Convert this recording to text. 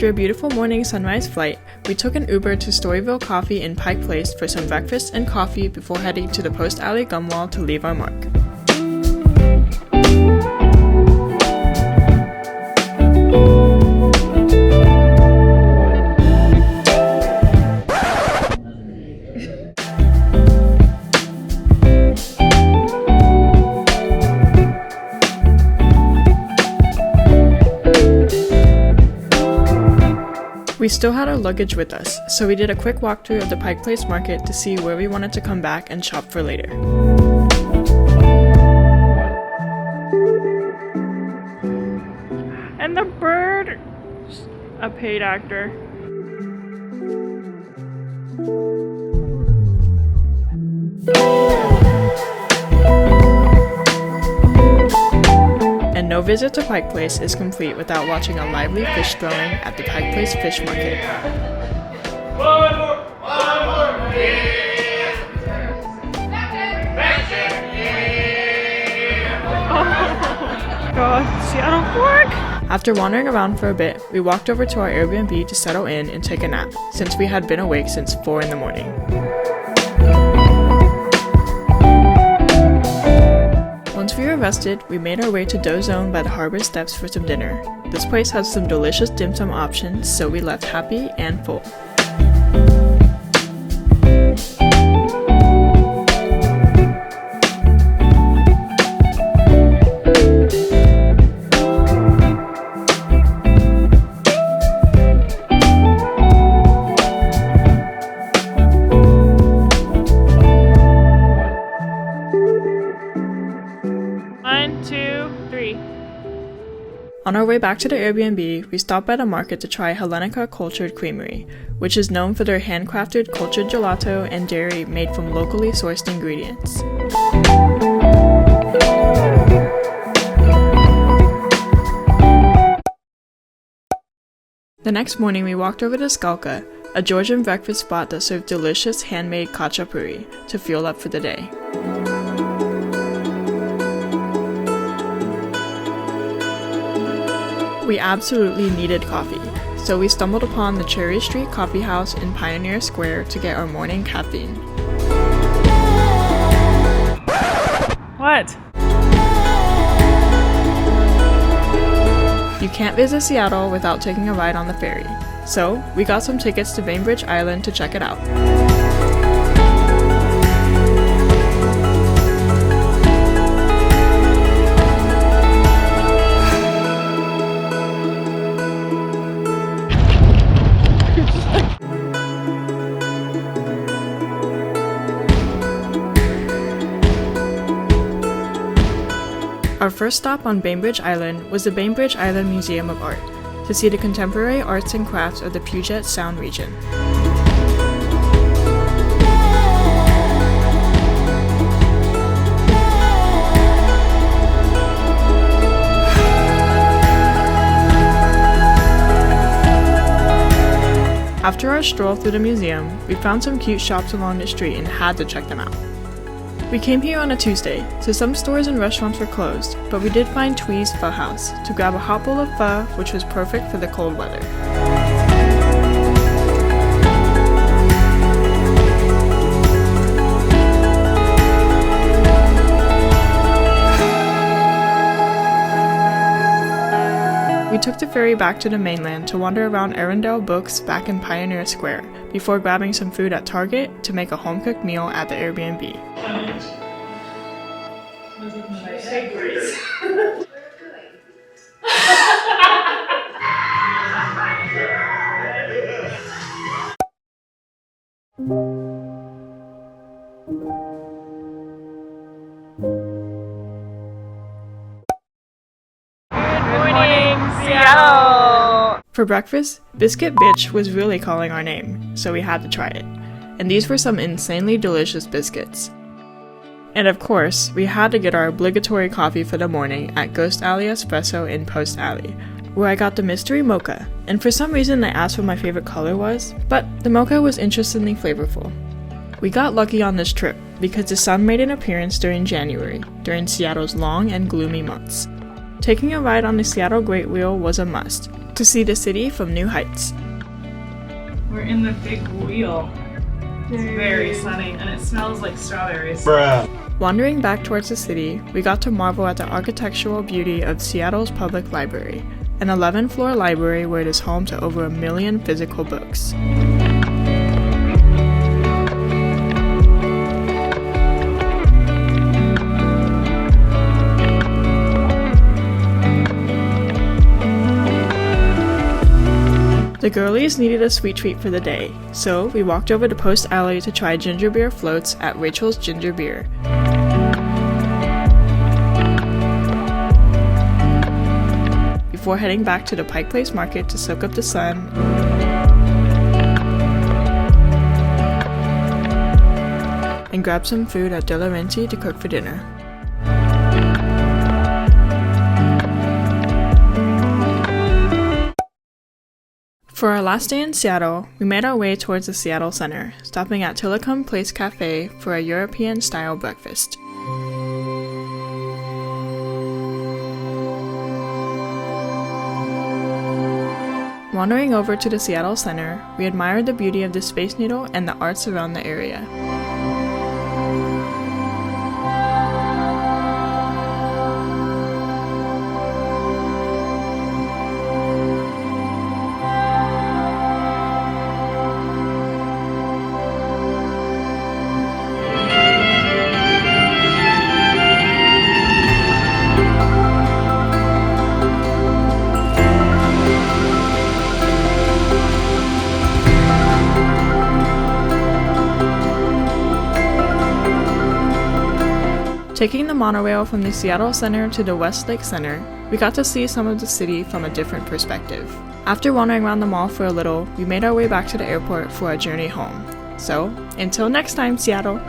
After a beautiful morning sunrise flight, we took an Uber to Storyville Coffee in Pike Place for some breakfast and coffee before heading to the Post Alley gum wall to leave our mark. We still had our luggage with us, so we did a quick walkthrough of the Pike Place Market to see where we wanted to come back and shop for later. And the bird, a paid actor. And no visit to Pike Place is complete without watching a lively fish throwing at the Pike Place Fish Market. One more. Oh God, Seattle Fork! After wandering around for a bit, we walked over to our Airbnb to settle in and take a nap, since we had been awake since 4 in the morning. Once we were rested, we made our way to Dough Zone by the harbor steps for some dinner. This place has some delicious dim sum options, so we left happy and full. On our way back to the Airbnb, we stopped by the market to try Hellenica Cultured Creamery, which is known for their handcrafted cultured gelato and dairy made from locally sourced ingredients. The next morning we walked over to Skalka, a Georgian breakfast spot that served delicious handmade khachapuri to fuel up for the day. We absolutely needed coffee, so we stumbled upon the Cherry Street Coffee House in Pioneer Square to get our morning caffeine. What? You can't visit Seattle without taking a ride on the ferry, so we got some tickets to Bainbridge Island to check it out. Our first stop on Bainbridge Island was the Bainbridge Island Museum of Art, to see the contemporary arts and crafts of the Puget Sound region. After our stroll through the museum, we found some cute shops along the street and had to check them out. We came here on a Tuesday, so some stores and restaurants were closed, but we did find Twee's Pho House to grab a hot bowl of pho, which was perfect for the cold weather. We took the ferry back to the mainland to wander around Arundel Books back in Pioneer Square, before grabbing some food at Target to make a home-cooked meal at the Airbnb. For breakfast, Biscuit Bitch was really calling our name, so we had to try it. And these were some insanely delicious biscuits. And of course, we had to get our obligatory coffee for the morning at Ghost Alley Espresso in Post Alley, where I got the mystery mocha, and for some reason I asked what my favorite color was, but the mocha was interestingly flavorful. We got lucky on this trip, because the sun made an appearance during January, during Seattle's long and gloomy months. Taking a ride on the Seattle Great Wheel was a must, to see the city from new heights. We're in the big wheel. It's very sunny and it smells like strawberries. Bruh. Wandering back towards the city, we got to marvel at the architectural beauty of Seattle's public library, an 11-floor library where it is home to over 1 million physical books. The girlies needed a sweet treat for the day, so we walked over to Post Alley to try ginger beer floats at Rachel's Ginger Beer. Before heading back to the Pike Place Market to soak up the sun and grab some food at De La Renti to cook for dinner. For our last day in Seattle, we made our way towards the Seattle Center, stopping at Tillicum Place Cafe for a European-style breakfast. Wandering over to the Seattle Center, we admired the beauty of the Space Needle and the arts around the area. Taking the monorail from the Seattle Center to the Westlake Center, we got to see some of the city from a different perspective. After wandering around the mall for a little, we made our way back to the airport for our journey home. So, until next time, Seattle!